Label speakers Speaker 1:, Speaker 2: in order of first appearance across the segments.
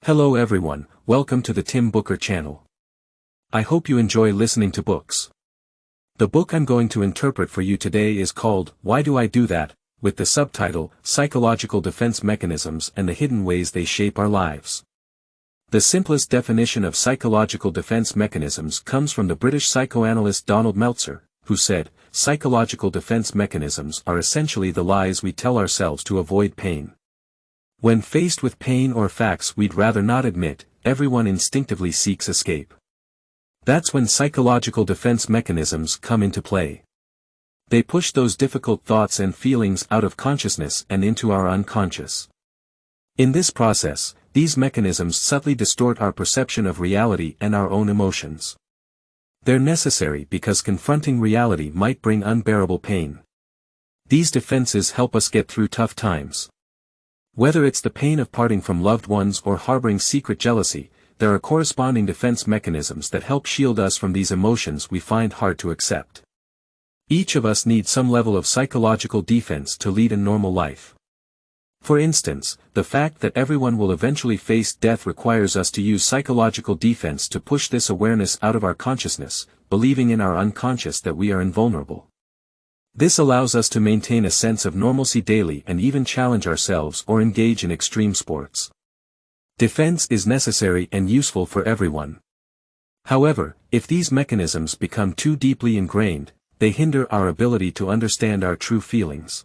Speaker 1: Hello everyone, welcome to the Tim Booker channel. I hope you enjoy listening to books. The book I'm going to interpret for you today is called, Why Do I Do That?, with the subtitle, Psychological Defense Mechanisms and the Hidden Ways They Shape Our Lives. The simplest definition of psychological defense mechanisms comes from the British psychoanalyst Donald Meltzer, who said, psychological defense mechanisms are essentially the lies we tell ourselves to avoid pain. When faced with pain or facts we'd rather not admit, everyone instinctively seeks escape. That's when psychological defense mechanisms come into play. They push those difficult thoughts and feelings out of consciousness and into our unconscious. In this process, these mechanisms subtly distort our perception of reality and our own emotions. They're necessary because confronting reality might bring unbearable pain. These defenses help us get through tough times. Whether it's the pain of parting from loved ones or harboring secret jealousy, there are corresponding defense mechanisms that help shield us from these emotions we find hard to accept. Each of us needs some level of psychological defense to lead a normal life. For instance, the fact that everyone will eventually face death requires us to use psychological defense to push this awareness out of our consciousness, believing in our unconscious that we are invulnerable. This allows us to maintain a sense of normalcy daily and even challenge ourselves or engage in extreme sports. Defense is necessary and useful for everyone. However, if these mechanisms become too deeply ingrained, they hinder our ability to understand our true feelings.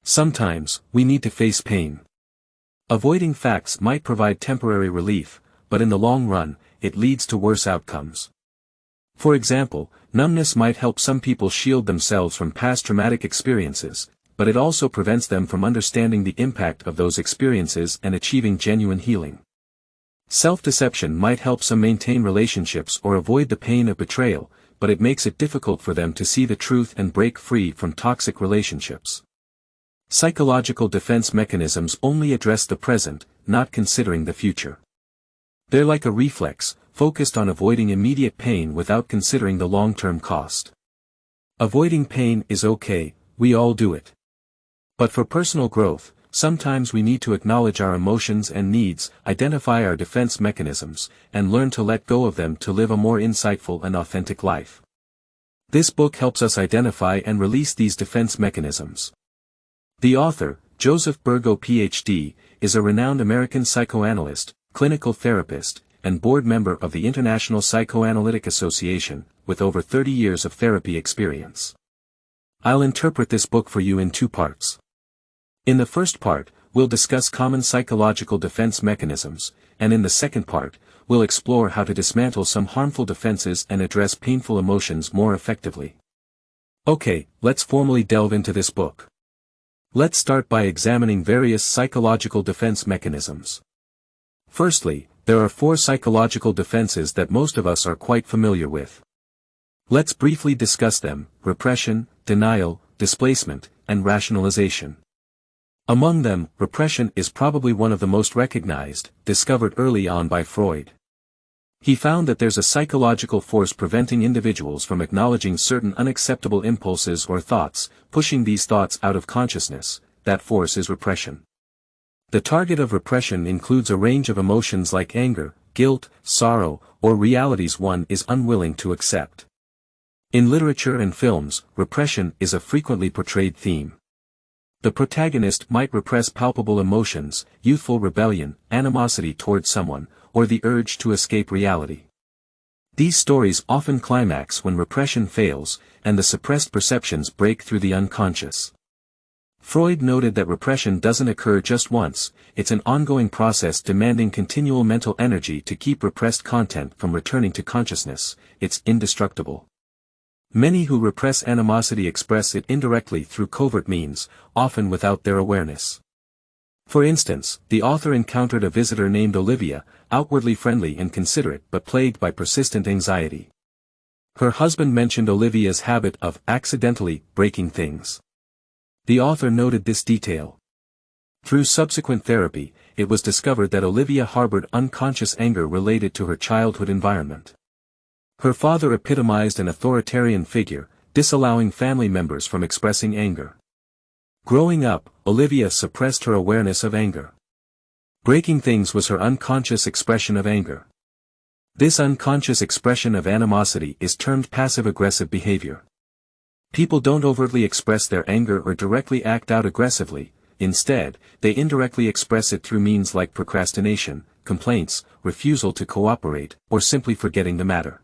Speaker 1: Sometimes, we need to face pain. Avoiding facts might provide temporary relief, but in the long run, it leads to worse outcomes. For example, numbness might help some people shield themselves from past traumatic experiences, but it also prevents them from understanding the impact of those experiences and achieving genuine healing. Self-deception might help some maintain relationships or avoid the pain of betrayal, but it makes it difficult for them to see the truth and break free from toxic relationships. Psychological defense mechanisms only address the present, not considering the future. They're like a reflex, focused on avoiding immediate pain without considering the long-term cost. Avoiding pain is okay, we all do it. But for personal growth, sometimes we need to acknowledge our emotions and needs, identify our defense mechanisms, and learn to let go of them to live a more insightful and authentic life. This book helps us identify and release these defense mechanisms. The author, Joseph Burgo Ph.D., is a renowned American psychoanalyst, clinical therapist, and board member of the International Psychoanalytic Association, with over 30 years of therapy experience. I'll interpret this book for you in two parts. In the first part, we'll discuss common psychological defense mechanisms, and in the second part, we'll explore how to dismantle some harmful defenses and address painful emotions more effectively. Okay, let's formally delve into this book. Let's start by examining various psychological defense mechanisms. Firstly, there are 4 psychological defenses that most of us are quite familiar with. Let's briefly discuss them: repression, denial, displacement, and rationalization. Among them, repression is probably one of the most recognized, discovered early on by Freud. He found that there's a psychological force preventing individuals from acknowledging certain unacceptable impulses or thoughts, pushing these thoughts out of consciousness. That force is repression. The target of repression includes a range of emotions like anger, guilt, sorrow, or realities one is unwilling to accept. In literature and films, repression is a frequently portrayed theme. The protagonist might repress palpable emotions, youthful rebellion, animosity towards someone, or the urge to escape reality. These stories often climax when repression fails, and the suppressed perceptions break through the unconscious. Freud noted that repression doesn't occur just once, it's an ongoing process demanding continual mental energy to keep repressed content from returning to consciousness. It's indestructible. Many who repress animosity express it indirectly through covert means, often without their awareness. For instance, the author encountered a visitor named Olivia, outwardly friendly and considerate but plagued by persistent anxiety. Her husband mentioned Olivia's habit of accidentally breaking things. The author noted this detail. Through subsequent therapy, it was discovered that Olivia harbored unconscious anger related to her childhood environment. Her father epitomized an authoritarian figure, disallowing family members from expressing anger. Growing up, Olivia suppressed her awareness of anger. Breaking things was her unconscious expression of anger. This unconscious expression of animosity is termed passive-aggressive behavior. People don't overtly express their anger or directly act out aggressively. Instead, they indirectly express it through means like procrastination, complaints, refusal to cooperate, or simply forgetting the matter.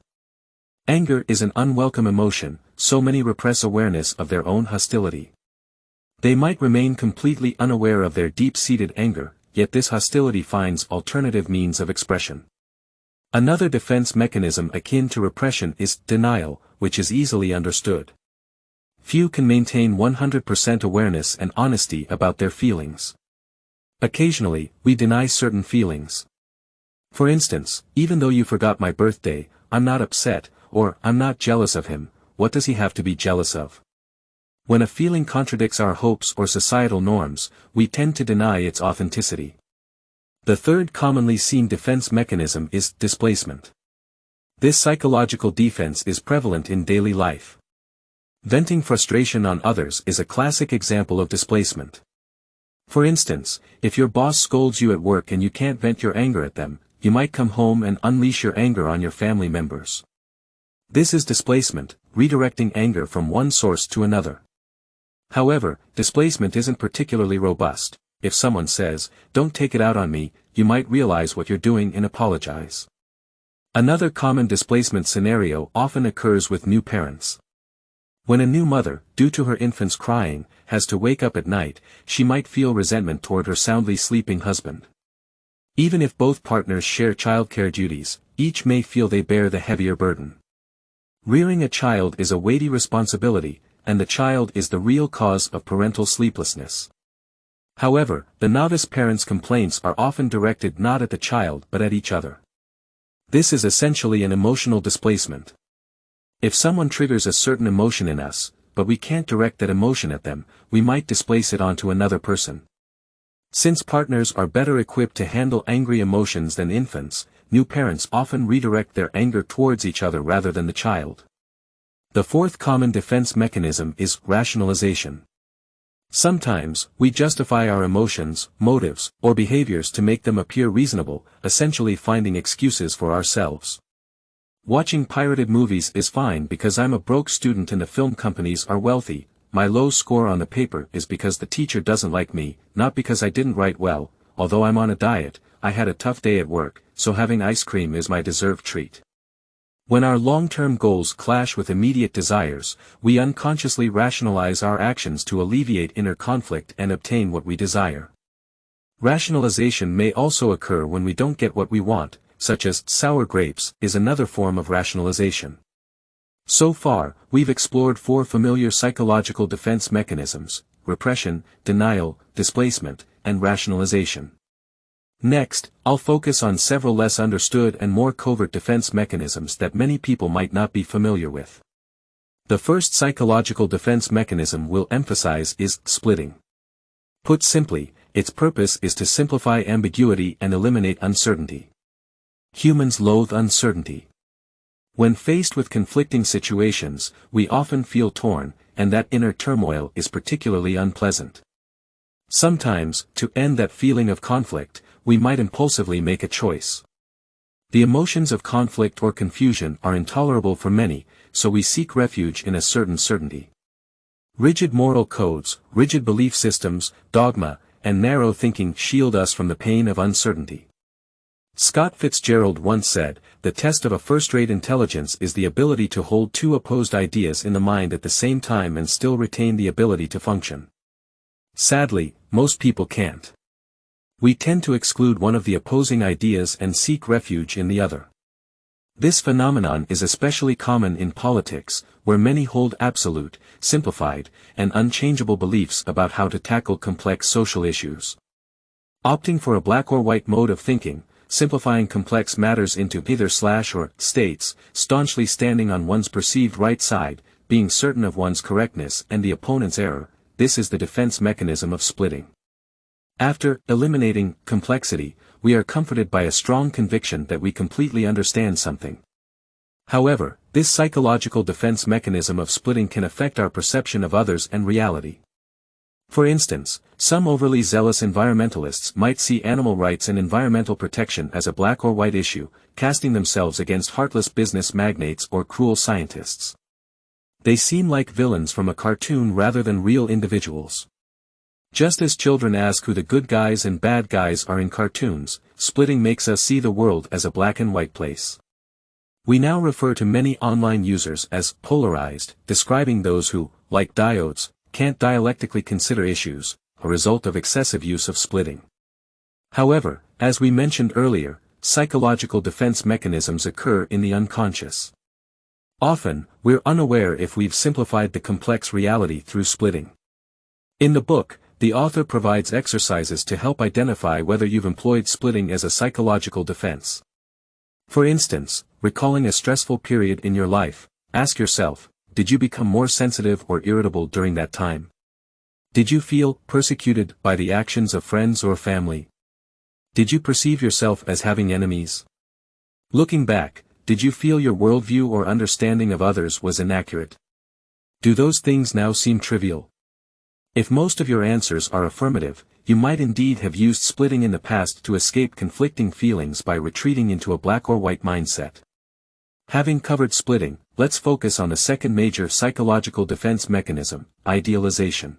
Speaker 1: Anger is an unwelcome emotion, so many repress awareness of their own hostility. They might remain completely unaware of their deep-seated anger, yet this hostility finds alternative means of expression. Another defense mechanism akin to repression is denial, which is easily understood. Few can maintain 100% awareness and honesty about their feelings. Occasionally, we deny certain feelings. For instance, even though you forgot my birthday, I'm not upset, or I'm not jealous of him. What does he have to be jealous of? When a feeling contradicts our hopes or societal norms, we tend to deny its authenticity. The third commonly seen defense mechanism is displacement. This psychological defense is prevalent in daily life. Venting frustration on others is a classic example of displacement. For instance, if your boss scolds you at work and you can't vent your anger at them, you might come home and unleash your anger on your family members. This is displacement, redirecting anger from one source to another. However, displacement isn't particularly robust. If someone says, "Don't take it out on me," you might realize what you're doing and apologize. Another common displacement scenario often occurs with new parents. When a new mother, due to her infant's crying, has to wake up at night, she might feel resentment toward her soundly sleeping husband. Even if both partners share childcare duties, each may feel they bear the heavier burden. Rearing a child is a weighty responsibility, and the child is the real cause of parental sleeplessness. However, the novice parent's complaints are often directed not at the child but at each other. This is essentially an emotional displacement. If someone triggers a certain emotion in us, but we can't direct that emotion at them, we might displace it onto another person. Since partners are better equipped to handle angry emotions than infants, new parents often redirect their anger towards each other rather than the child. The fourth common defense mechanism is rationalization. Sometimes, we justify our emotions, motives, or behaviors to make them appear reasonable, essentially finding excuses for ourselves. Watching pirated movies is fine because I'm a broke student and the film companies are wealthy. My low score on the paper is because the teacher doesn't like me, not because I didn't write well. Although I'm on a diet, I had a tough day at work, so having ice cream is my deserved treat. When our long-term goals clash with immediate desires, we unconsciously rationalize our actions to alleviate inner conflict and obtain what we desire. Rationalization may also occur when we don't get what we want, such as sour grapes is another form of rationalization. So far, we've explored 4 familiar psychological defense mechanisms: repression, denial, displacement, and rationalization. Next, I'll focus on several less understood and more covert defense mechanisms that many people might not be familiar with. The first psychological defense mechanism we'll emphasize is splitting. Put simply, its purpose is to simplify ambiguity and eliminate uncertainty. Humans loathe uncertainty. When faced with conflicting situations, we often feel torn, and that inner turmoil is particularly unpleasant. Sometimes, to end that feeling of conflict, we might impulsively make a choice. The emotions of conflict or confusion are intolerable for many, so we seek refuge in a certain certainty. Rigid moral codes, rigid belief systems, dogma, and narrow thinking shield us from the pain of uncertainty. Scott Fitzgerald once said, "The test of a first-rate intelligence is the ability to hold 2 opposed ideas in the mind at the same time and still retain the ability to function." Sadly, most people can't. We tend to exclude one of the opposing ideas and seek refuge in the other. This phenomenon is especially common in politics, where many hold absolute, simplified, and unchangeable beliefs about how to tackle complex social issues. Opting for a black or white mode of thinking, simplifying complex matters into either/or states, staunchly standing on one's perceived right side, being certain of one's correctness and the opponent's error, this is the defense mechanism of splitting. After eliminating complexity, we are comforted by a strong conviction that we completely understand something. However, this psychological defense mechanism of splitting can affect our perception of others and reality. For instance, some overly zealous environmentalists might see animal rights and environmental protection as a black or white issue, casting themselves against heartless business magnates or cruel scientists. They seem like villains from a cartoon rather than real individuals. Just as children ask who the good guys and bad guys are in cartoons, splitting makes us see the world as a black and white place. We now refer to many online users as polarized, describing those who, like diodes, can't dialectically consider issues, a result of excessive use of splitting. However, as we mentioned earlier, psychological defense mechanisms occur in the unconscious. Often, we're unaware if we've simplified the complex reality through splitting. In the book, the author provides exercises to help identify whether you've employed splitting as a psychological defense. For instance, recalling a stressful period in your life, ask yourself, did you become more sensitive or irritable during that time? Did you feel persecuted by the actions of friends or family? Did you perceive yourself as having enemies? Looking back, did you feel your worldview or understanding of others was inaccurate? Do those things now seem trivial? If most of your answers are affirmative, you might indeed have used splitting in the past to escape conflicting feelings by retreating into a black or white mindset. Having covered splitting, let's focus on the second major psychological defense mechanism, idealization.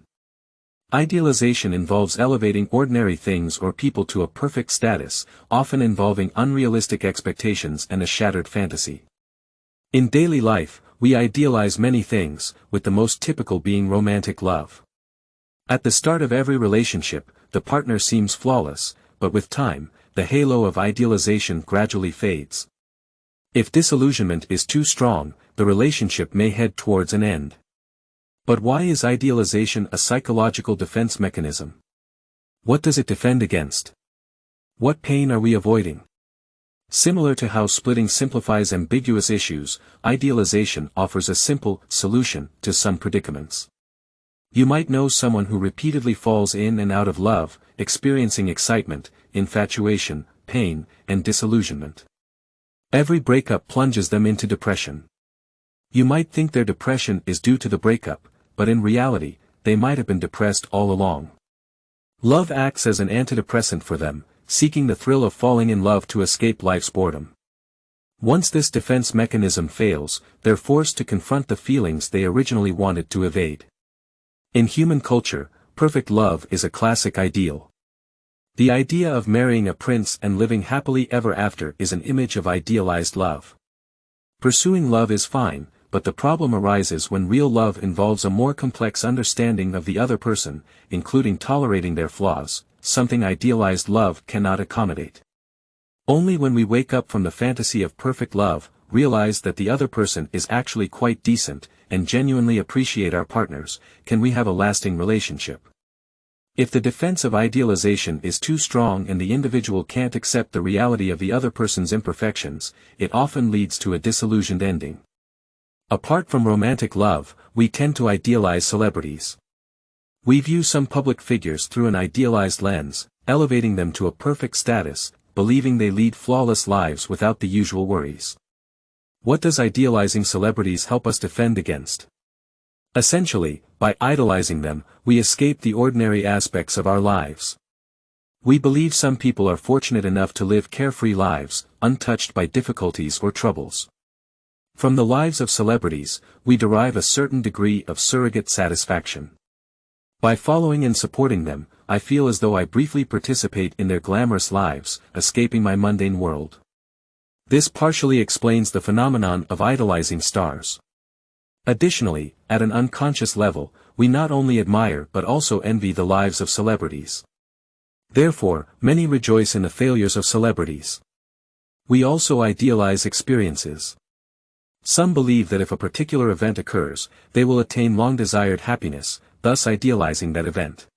Speaker 1: Idealization involves elevating ordinary things or people to a perfect status, often involving unrealistic expectations and a shattered fantasy. In daily life, we idealize many things, with the most typical being romantic love. At the start of every relationship, the partner seems flawless, but with time, the halo of idealization gradually fades. If disillusionment is too strong, the relationship may head towards an end. But why is idealization a psychological defense mechanism? What does it defend against? What pain are we avoiding? Similar to how splitting simplifies ambiguous issues, idealization offers a simple solution to some predicaments. You might know someone who repeatedly falls in and out of love, experiencing excitement, infatuation, pain, and disillusionment. Every breakup plunges them into depression. You might think their depression is due to the breakup, but in reality, they might have been depressed all along. Love acts as an antidepressant for them, seeking the thrill of falling in love to escape life's boredom. Once this defense mechanism fails, they're forced to confront the feelings they originally wanted to evade. In human culture, perfect love is a classic ideal. The idea of marrying a prince and living happily ever after is an image of idealized love. Pursuing love is fine, but the problem arises when real love involves a more complex understanding of the other person, including tolerating their flaws, something idealized love cannot accommodate. Only when we wake up from the fantasy of perfect love, realize that the other person is actually quite decent, and genuinely appreciate our partners, can we have a lasting relationship. If the defense of idealization is too strong and the individual can't accept the reality of the other person's imperfections, it often leads to a disillusioned ending. Apart from romantic love, we tend to idealize celebrities. We view some public figures through an idealized lens, elevating them to a perfect status, believing they lead flawless lives without the usual worries. What does idealizing celebrities help us defend against? Essentially, by idolizing them, we escape the ordinary aspects of our lives. We believe some people are fortunate enough to live carefree lives, untouched by difficulties or troubles. From the lives of celebrities, we derive a certain degree of surrogate satisfaction. By following and supporting them, I feel as though I briefly participate in their glamorous lives, escaping my mundane world. This partially explains the phenomenon of idolizing stars. Additionally, at an unconscious level, we not only admire but also envy the lives of celebrities. Therefore, many rejoice in the failures of celebrities. We also idealize experiences. Some believe that if a particular event occurs, they will attain long-desired happiness, thus idealizing that event.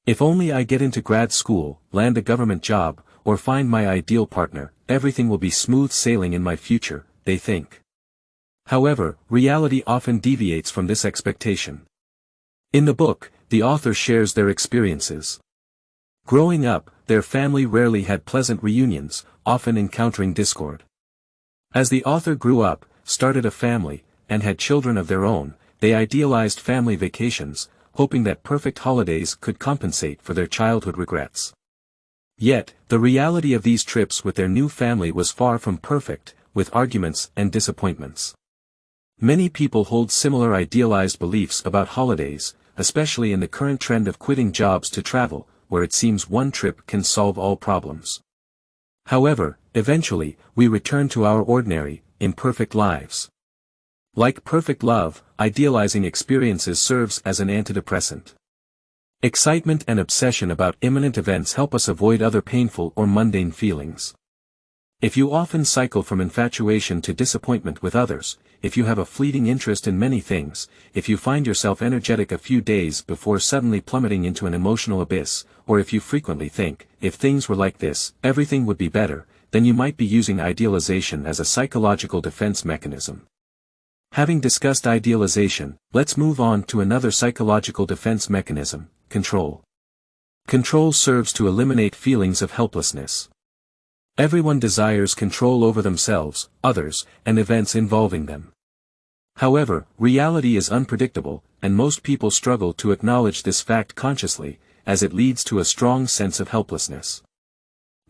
Speaker 1: If only I get into grad school, land a government job, or find my ideal partner, everything will be smooth sailing in my future, they think. However, reality often deviates from this expectation. In the book, the author shares their experiences. Growing up, their family rarely had pleasant reunions, often encountering discord. As the author grew up, started a family, and had children of their own, they idealized family vacations, hoping that perfect holidays could compensate for their childhood regrets. Yet, the reality of these trips with their new family was far from perfect, with arguments and disappointments. Many people hold similar idealized beliefs about holidays, especially in the current trend of quitting jobs to travel, where it seems one trip can solve all problems. However, eventually, we return to our ordinary, imperfect lives. Like perfect love, idealizing experiences serves as an antidepressant. Excitement and obsession about imminent events help us avoid other painful or mundane feelings. If you often cycle from infatuation to disappointment with others, if you have a fleeting interest in many things, if you find yourself energetic a few days before suddenly plummeting into an emotional abyss, or if you frequently think, if things were like this, everything would be better, then you might be using idealization as a psychological defense mechanism. Having discussed idealization, let's move on to another psychological defense mechanism: control. Control serves to eliminate feelings of helplessness. Everyone desires control over themselves, others, and events involving them. However, reality is unpredictable, and most people struggle to acknowledge this fact consciously, as it leads to a strong sense of helplessness.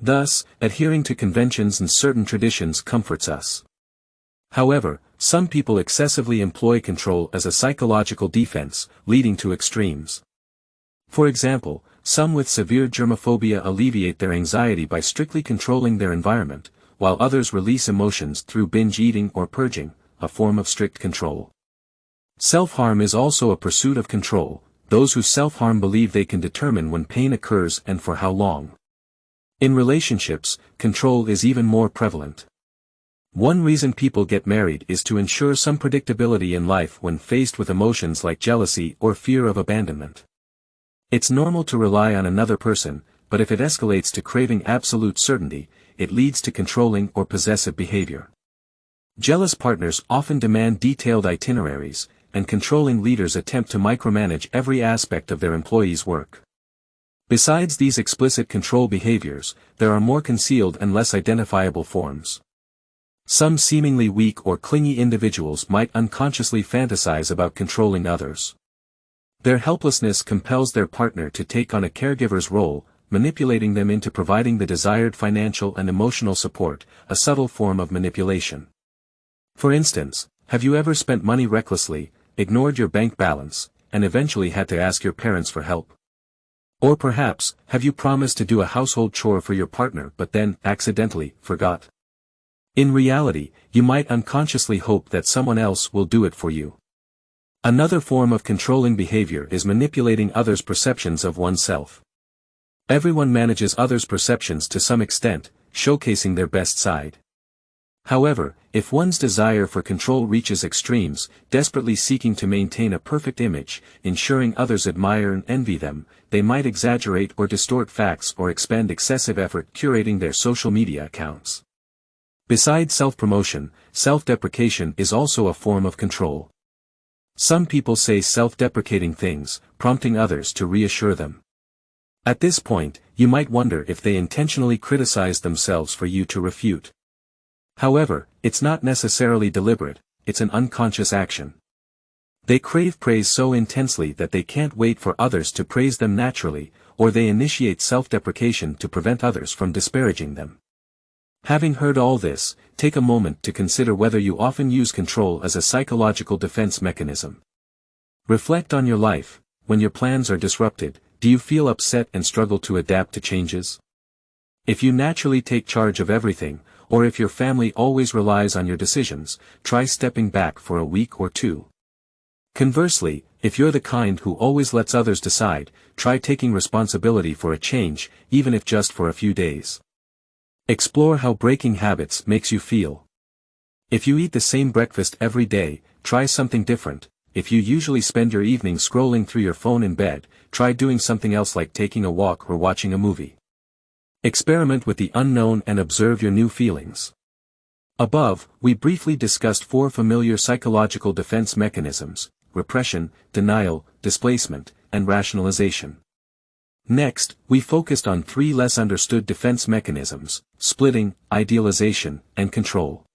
Speaker 1: Thus, adhering to conventions and certain traditions comforts us. However, some people excessively employ control as a psychological defense, leading to extremes. For example, some with severe germophobia alleviate their anxiety by strictly controlling their environment, while others release emotions through binge eating or purging, a form of strict control. Self-harm is also a pursuit of control. Those who self-harm believe they can determine when pain occurs and for how long. In relationships, control is even more prevalent. One reason people get married is to ensure some predictability in life when faced with emotions like jealousy or fear of abandonment. It's normal to rely on another person, but if it escalates to craving absolute certainty, it leads to controlling or possessive behavior. Jealous partners often demand detailed itineraries, and controlling leaders attempt to micromanage every aspect of their employees' work. Besides these explicit control behaviors, there are more concealed and less identifiable forms. Some seemingly weak or clingy individuals might unconsciously fantasize about controlling others. Their helplessness compels their partner to take on a caregiver's role, manipulating them into providing the desired financial and emotional support, a subtle form of manipulation. For instance, have you ever spent money recklessly, ignored your bank balance, and eventually had to ask your parents for help? Or perhaps, have you promised to do a household chore for your partner but then, accidentally, forgot? In reality, you might unconsciously hope that someone else will do it for you. Another form of controlling behavior is manipulating others' perceptions of oneself. Everyone manages others' perceptions to some extent, showcasing their best side. However, if one's desire for control reaches extremes, desperately seeking to maintain a perfect image, ensuring others admire and envy them, they might exaggerate or distort facts or expend excessive effort curating their social media accounts. Besides self-promotion, self-deprecation is also a form of control. Some people say self-deprecating things, prompting others to reassure them. At this point, you might wonder if they intentionally criticize themselves for you to refute. However, it's not necessarily deliberate, it's an unconscious action. They crave praise so intensely that they can't wait for others to praise them naturally, or they initiate self-deprecation to prevent others from disparaging them. Having heard all this, take a moment to consider whether you often use control as a psychological defense mechanism. Reflect on your life. When your plans are disrupted, do you feel upset and struggle to adapt to changes? If you naturally take charge of everything, or if your family always relies on your decisions, try stepping back for a week or two. Conversely, if you're the kind who always lets others decide, try taking responsibility for a change, even if just for a few days. Explore how breaking habits makes you feel. If you eat the same breakfast every day, try something different. If you usually spend your evenings scrolling through your phone in bed, try doing something else like taking a walk or watching a movie. Experiment with the unknown and observe your new feelings. Above, we briefly discussed 4 familiar psychological defense mechanisms: repression, denial, displacement, and rationalization. Next, we focused on 3 less understood defense mechanisms: splitting, idealization, and control.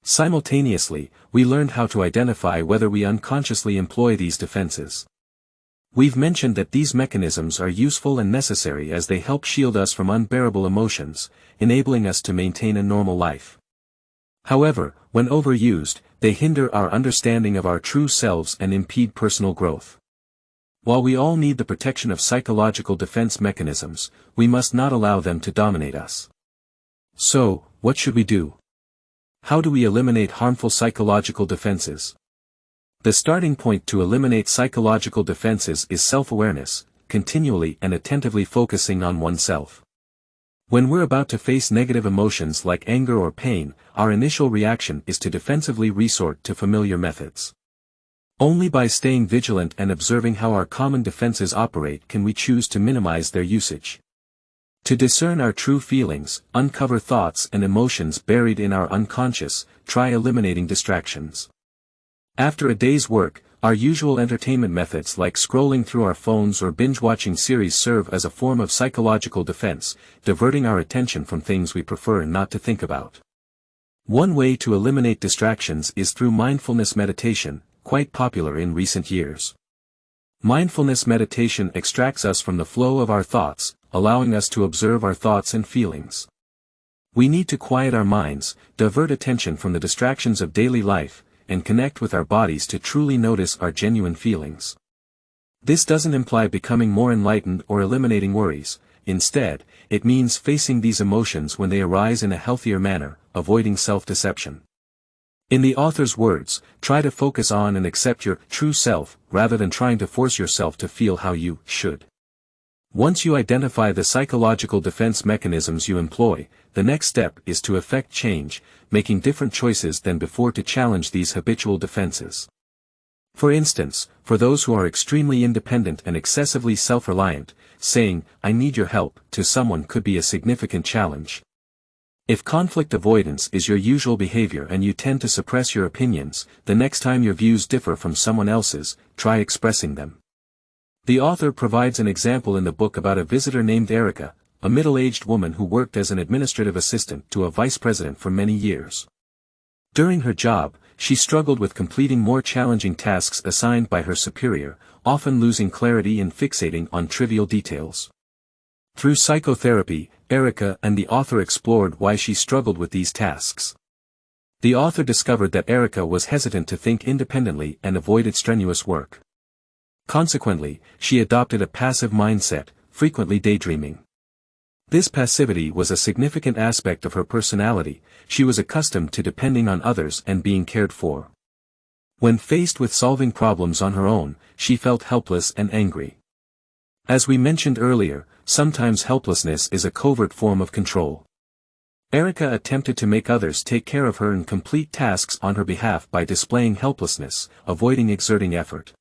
Speaker 1: Simultaneously, we learned how to identify whether we unconsciously employ these defenses. We've mentioned that these mechanisms are useful and necessary as they help shield us from unbearable emotions, enabling us to maintain a normal life. However, when overused, they hinder our understanding of our true selves and impede personal growth. While we all need the protection of psychological defense mechanisms, we must not allow them to dominate us. So, what should we do? How do we eliminate harmful psychological defenses? The starting point to eliminate psychological defenses is self-awareness, continually and attentively focusing on oneself. When we're about to face negative emotions like anger or pain, our initial reaction is to defensively resort to familiar methods. Only by staying vigilant and observing how our common defenses operate can we choose to minimize their usage. To discern our true feelings, uncover thoughts and emotions buried in our unconscious, try eliminating distractions. After a day's work, our usual entertainment methods like scrolling through our phones or binge-watching series serve as a form of psychological defense, diverting our attention from things we prefer not to think about. One way to eliminate distractions is through mindfulness meditation, quite popular in recent years. Mindfulness meditation extracts us from the flow of our thoughts, allowing us to observe our thoughts and feelings. We need to quiet our minds, divert attention from the distractions of daily life, and connect with our bodies to truly notice our genuine feelings. This doesn't imply becoming more enlightened or eliminating worries. Instead, it means facing these emotions when they arise in a healthier manner, avoiding self-deception. In the author's words, try to focus on and accept your true self, rather than trying to force yourself to feel how you should. Once you identify the psychological defense mechanisms you employ, the next step is to effect change, making different choices than before to challenge these habitual defenses. For instance, for those who are extremely independent and excessively self-reliant, saying, "I need your help," to someone could be a significant challenge. If conflict avoidance is your usual behavior and you tend to suppress your opinions, the next time your views differ from someone else's, try expressing them. The author provides an example in the book about a visitor named Erica, a middle-aged woman who worked as an administrative assistant to a vice president for many years. During her job, she struggled with completing more challenging tasks assigned by her superior, often losing clarity and fixating on trivial details. Through psychotherapy, Erica and the author explored why she struggled with these tasks. The author discovered that Erica was hesitant to think independently and avoided strenuous work. Consequently, she adopted a passive mindset, frequently daydreaming. This passivity was a significant aspect of her personality. She was accustomed to depending on others and being cared for. When faced with solving problems on her own, she felt helpless and angry. As we mentioned earlier, sometimes helplessness is a covert form of control. Erica attempted to make others take care of her and complete tasks on her behalf by displaying helplessness, avoiding exerting effort.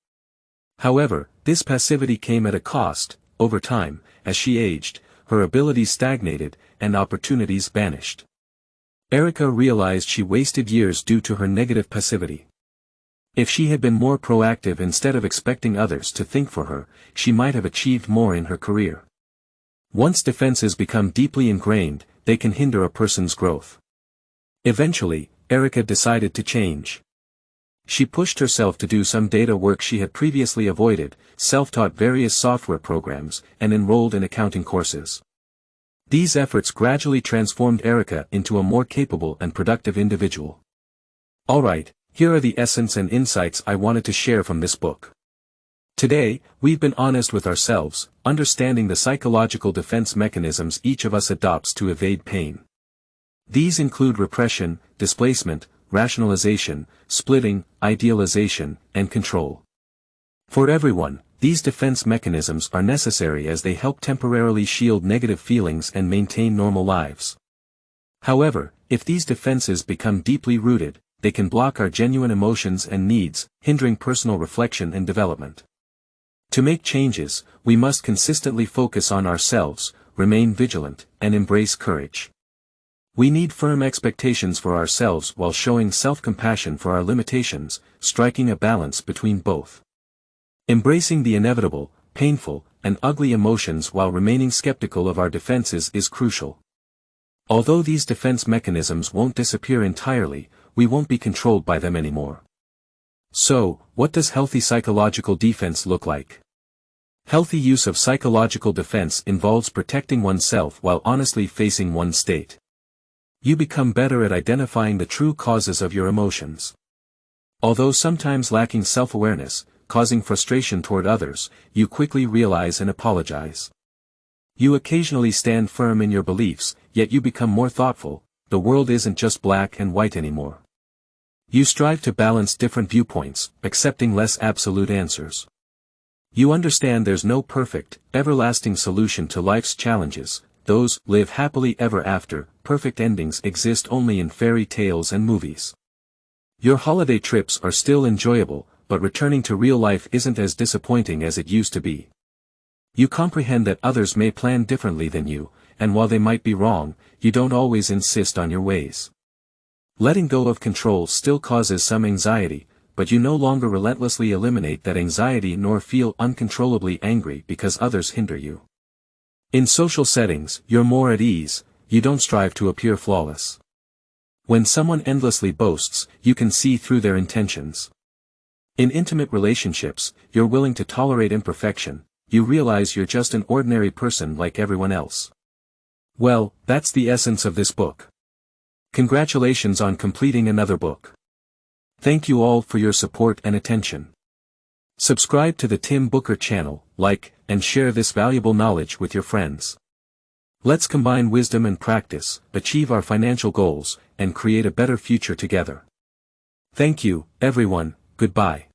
Speaker 1: However, this passivity came at a cost. Over time, as she aged, her abilities stagnated, and opportunities vanished. Erica realized she wasted years due to her negative passivity. If she had been more proactive instead of expecting others to think for her, she might have achieved more in her career. Once defenses become deeply ingrained, they can hinder a person's growth. Eventually, Erica decided to change. She pushed herself to do some data work she had previously avoided, self-taught various software programs, and enrolled in accounting courses. These efforts gradually transformed Erica into a more capable and productive individual. Alright, here are the essence and insights I wanted to share from this book. Today, we've been honest with ourselves, understanding the psychological defense mechanisms each of us adopts to evade pain. These include repression, displacement, rationalization, splitting, idealization, and control. For everyone, these defense mechanisms are necessary as they help temporarily shield negative feelings and maintain normal lives. However, if these defenses become deeply rooted, they can block our genuine emotions and needs, hindering personal reflection and development. To make changes, we must consistently focus on ourselves, remain vigilant, and embrace courage. We need firm expectations for ourselves while showing self-compassion for our limitations, striking a balance between both. Embracing the inevitable, painful, and ugly emotions while remaining skeptical of our defenses is crucial. Although these defense mechanisms won't disappear entirely, we won't be controlled by them anymore. So, what does healthy psychological defense look like? Healthy use of psychological defense involves protecting oneself while honestly facing one's state. You become better at identifying the true causes of your emotions. Although sometimes lacking self-awareness, causing frustration toward others, you quickly realize and apologize. You occasionally stand firm in your beliefs, yet you become more thoughtful. The world isn't just black and white anymore. You strive to balance different viewpoints, accepting less absolute answers. You understand there's no perfect, everlasting solution to life's challenges. Those live happily ever after, perfect endings exist only in fairy tales and movies. Your holiday trips are still enjoyable, but returning to real life isn't as disappointing as it used to be. You comprehend that others may plan differently than you, and while they might be wrong, you don't always insist on your ways. Letting go of control still causes some anxiety, but you no longer relentlessly eliminate that anxiety nor feel uncontrollably angry because others hinder you. In social settings, you're more at ease, you don't strive to appear flawless. When someone endlessly boasts, you can see through their intentions. In intimate relationships, you're willing to tolerate imperfection, you realize you're just an ordinary person like everyone else. Well, that's the essence of this book. Congratulations on completing another book. Thank you all for your support and attention. Subscribe to the Tim Booker channel, like, and share this valuable knowledge with your friends. Let's combine wisdom and practice, achieve our financial goals, and create a better future together. Thank you, everyone, goodbye.